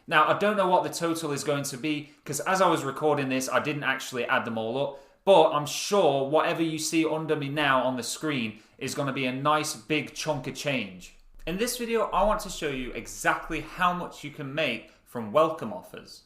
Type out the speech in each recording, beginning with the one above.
Now, I don't know what the total is going to be because as I was recording this, I didn't actually add them all up, but I'm sure whatever you see under me now on the screen is going to be a nice big chunk of change. In this video, I want to show you exactly how much you can make from welcome offers.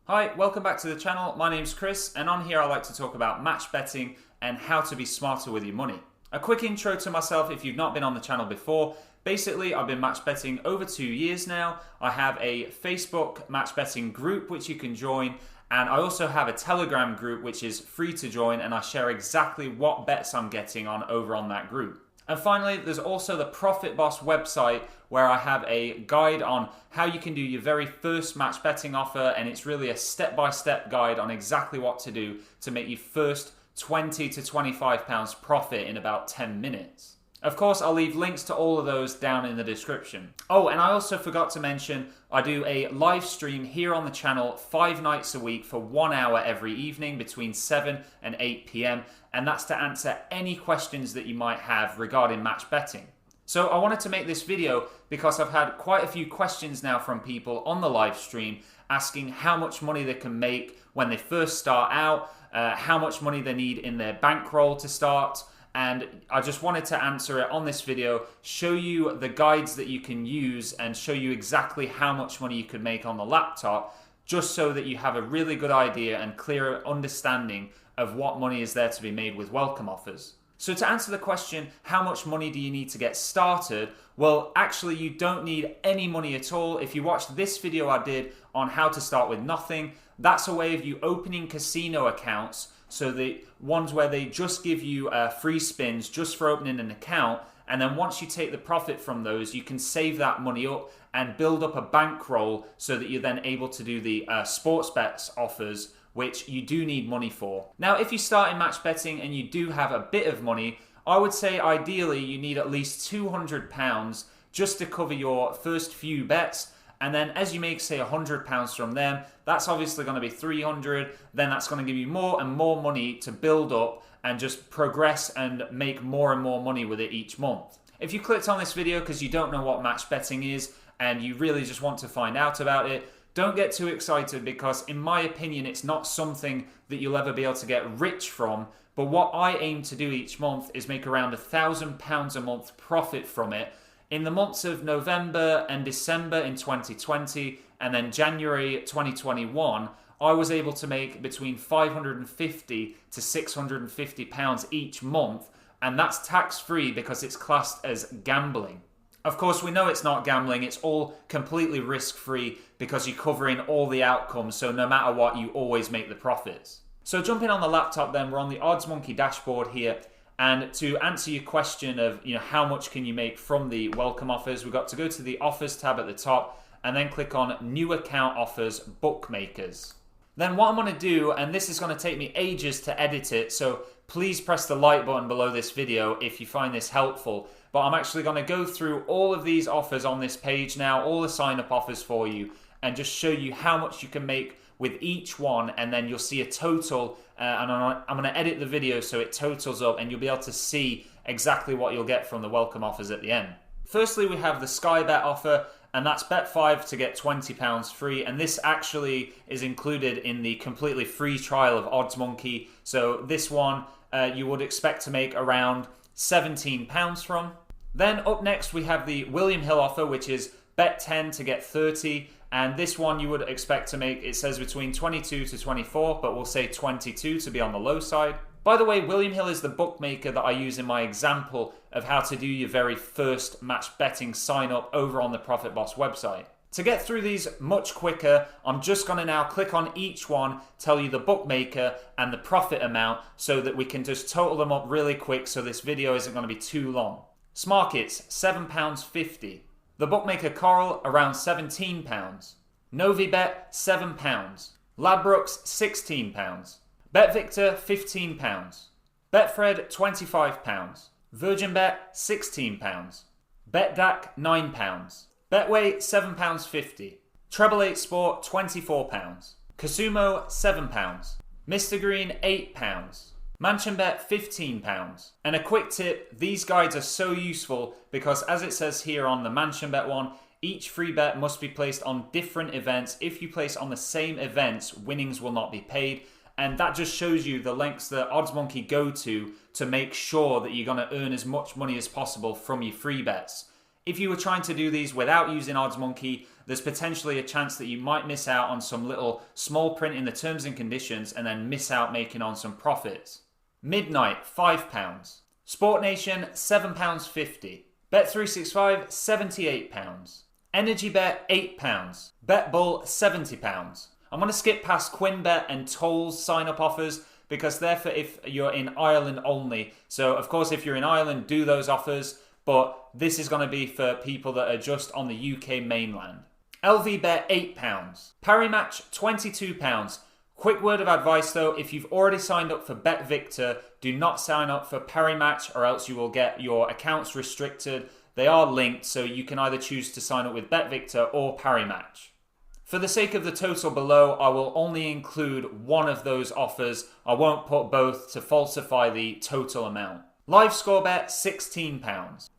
Hi, welcome back to the channel. My name's Chris, and on here I like to talk about match betting and how to be smarter with your money. A quick intro to myself if you've not been on the channel before. Basically, I've been match betting over 2 years now. I have a Facebook match betting group which you can join, and I also have a Telegram group which is free to join, and I share exactly what bets I'm getting on over on that group. And finally, there's also the Profit Boss website where I have a guide on how you can do your very first match betting offer, and it's really a step-by-step guide on exactly what to do to make your first £20 to £25 profit in about 10 minutes. Of course, I'll leave links to all of those down in the description. Oh, and I also forgot to mention, I do a live stream here on the channel 5 nights a week for 1 hour every evening between 7 and 8 p.m. And that's to answer any questions that you might have regarding match betting. So I wanted to make this video because I've had quite a few questions now from people on the live stream asking how much money they can make when they first start out, how much money they need in their bankroll to start, and I just wanted to answer it on this video, show you the guides that you can use and show you exactly how much money you could make on the laptop, just so that you have a really good idea and clearer understanding of what money is there to be made with welcome offers. So to answer the question, how much money do you need to get started? Well, actually you don't need any money at all. If you watched this video I did on how to start with nothing, that's a way of you opening casino accounts, so the ones where they just give you free spins just for opening an account, and then once you take the profit from those, you can save that money up and build up a bankroll so that you're then able to do the sports bets offers, which you do need money for. Now, if you start in match betting and you do have a bit of money, I would say ideally you need at least £200 just to cover your first few bets. And then as you make, say, £100 from them, that's obviously going to be 300. Then that's going to give you more and more money to build up and just progress and make more and more money with it each month. If you clicked on this video because you don't know what match betting is and you really just want to find out about it, don't get too excited because in my opinion, it's not something that you'll ever be able to get rich from. But what I aim to do each month is make around £1,000 a month profit from it. In the months of November and December in 2020 and then January 2021, I was able to make between £550 to £650 each month, and that's tax-free because it's classed as gambling. Of course, we know it's not gambling, it's all completely risk-free because you're covering all the outcomes, so no matter what, you always make the profits. So jumping on the laptop then, we're on the OddsMonkey dashboard here. And to answer your question of how much can you make from the welcome offers, we've got to go to the offers tab at the top and then click on new account offers bookmakers. Then what I'm going to do, and this is going to take me ages to edit it, so please press the like button below this video if you find this helpful. But I'm actually going to go through all of these offers on this page now, all the sign up offers for you, and just show you how much you can make with each one, and then you'll see a total, and I'm going to edit the video so it totals up and you'll be able to see exactly what you'll get from the welcome offers at the end. Firstly, we have the Sky Bet offer, and that's bet 5 to get £20 free, and this actually is included in the completely free trial of OddsMonkey. So this one you would expect to make around £17 from. Then up next we have the William Hill offer, which is bet 10 to get 30. And this one you would expect to make, it says between 22 to 24, but we'll say 22 to be on the low side. By the way, William Hill is the bookmaker that I use in my example of how to do your very first match betting sign up over on the Profit Boss website. To get through these much quicker, I'm just going to now click on each one, tell you the bookmaker and the profit amount so that we can just total them up really quick so this video isn't going to be too long. Smarkets, £7.50. The bookmaker Coral, around £17. Novibet, £7. Ladbrokes, £16. BetVictor, £15. Betfred, £25. VirginBet, £16. BetDAC, £9. Betway, £7.50. Treble 8 Sport, £24. Casumo, £7. Mr Green, £8. Mansion bet £15. And a quick tip, these guides are so useful because as it says here on the Mansion bet one, each free bet must be placed on different events. If you place on the same events, winnings will not be paid. And that just shows you the lengths that OddsMonkey go to make sure that you're going to earn as much money as possible from your free bets. If you were trying to do these without using OddsMonkey, there's potentially a chance that you might miss out on some little small print in the terms and conditions and then miss out making on some profits. Midnight, £5. Sport Nation, £7.50. Bet365, £78. Energy Bet, £8. Bet Bull, £70. I'm going to skip past QuinnBet and Tolls sign-up offers because they're for if you're in Ireland only. So, of course, if you're in Ireland, do those offers. But this is going to be for people that are just on the UK mainland. LV Bet, £8. Parimatch, £22. Quick word of advice though, if you've already signed up for BetVictor, do not sign up for Parimatch or else you will get your accounts restricted. They are linked, so you can either choose to sign up with BetVictor or Parimatch. For the sake of the total below, I will only include one of those offers. I won't put both to falsify the total amount. Live Score Bet, £16.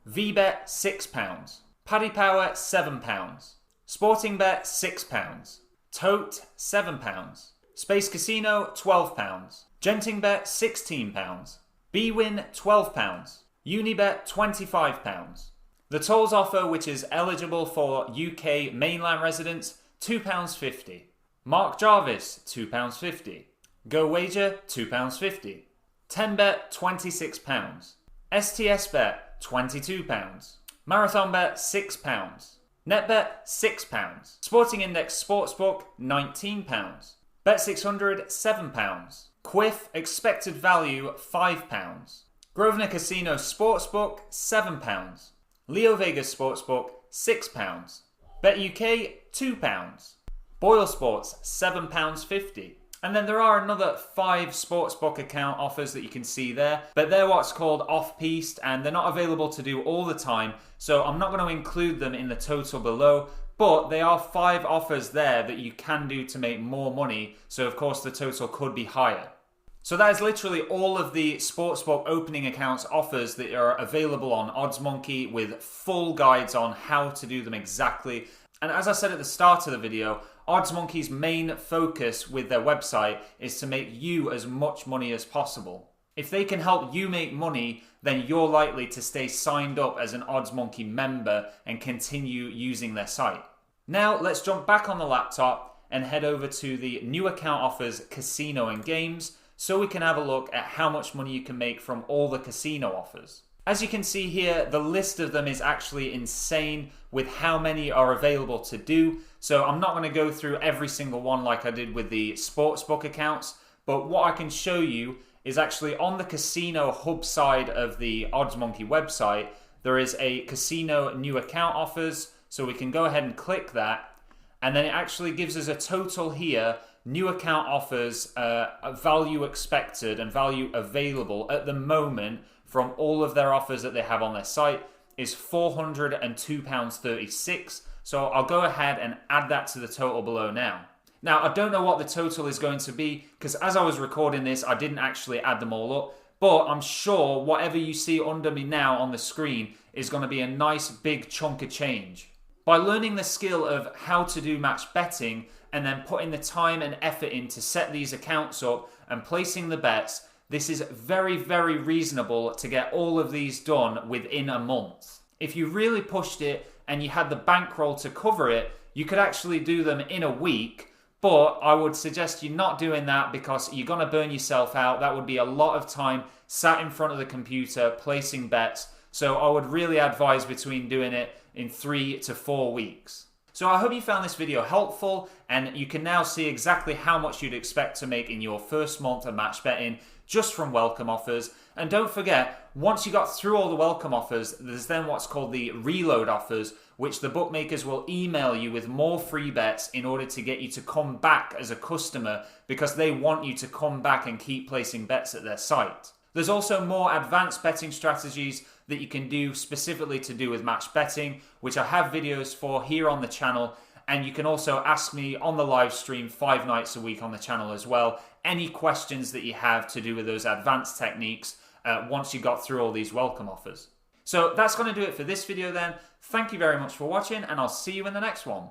VBet, £6. Paddy Power, £7. Sporting Bet, £6. Tote, £7. Space Casino, £12. Genting Bet, £16. BWin, £12. Unibet, £25. The Tolls offer, which is eligible for UK mainland residents, £2.50. Mark Jarvis, £2.50. Go Wager, £2.50. 10Bet, £26. STS Bet, £22. Marathon Bet, £6. NetBet, £6. Sporting Index Sportsbook, £19. Bet600, £7. Quiff Expected Value, £5. Grosvenor Casino Sportsbook, £7. Leo Vegas Sportsbook, £6. Bet UK, £2. Boyle Sports, £7.50. And then there are another 5 sportsbook account offers that you can see there, but they're what's called off-piste and they're not available to do all the time, so I'm not going to include them in the total below, but they are 5 offers there that you can do to make more money, so of course the total could be higher. So that is literally all of the sportsbook opening accounts offers that are available on OddsMonkey with full guides on how to do them exactly. And as I said at the start of the video, OddsMonkey's main focus with their website is to make you as much money as possible. If they can help you make money, then you're likely to stay signed up as an OddsMonkey member and continue using their site. Now let's jump back on the laptop and head over to the new account offers casino and games so we can have a look at how much money you can make from all the casino offers. As you can see here, the list of them is actually insane with how many are available to do. So I'm not going to go through every single one like I did with the sportsbook accounts, but what I can show you is actually on the casino hub side of the OddsMonkey website, there is a casino new account offers. So we can go ahead and click that. And then it actually gives us a total here, new account offers, value expected and value available at the moment from all of their offers that they have on their site is £402.36. So I'll go ahead and add that to the total below now. Now, I don't know what the total is going to be because as I was recording this, I didn't actually add them all up. But I'm sure whatever you see under me now on the screen is going to be a nice big chunk of change. By learning the skill of how to do match betting and then putting the time and effort in to set these accounts up and placing the bets, this is very, very reasonable to get all of these done within a month. If you really pushed it and you had the bankroll to cover it, you could actually do them in a week, but I would suggest you not doing that because you're going to burn yourself out. That would be a lot of time sat in front of the computer placing bets. So I would really advise between doing it in 3 to 4 weeks. So I hope you found this video helpful and you can now see exactly how much you'd expect to make in your first month of match betting just from welcome offers. And don't forget, once you got through all the welcome offers, there's then what's called the reload offers, which the bookmakers will email you with more free bets in order to get you to come back as a customer because they want you to come back and keep placing bets at their site. There's also more advanced betting strategies that you can do specifically to do with match betting, which I have videos for here on the channel. And you can also ask me on the live stream 5 nights a week on the channel as well, any questions that you have to do with those advanced techniques once you got through all these welcome offers. So that's going to do it for this video then. Thank you very much for watching, and I'll see you in the next one.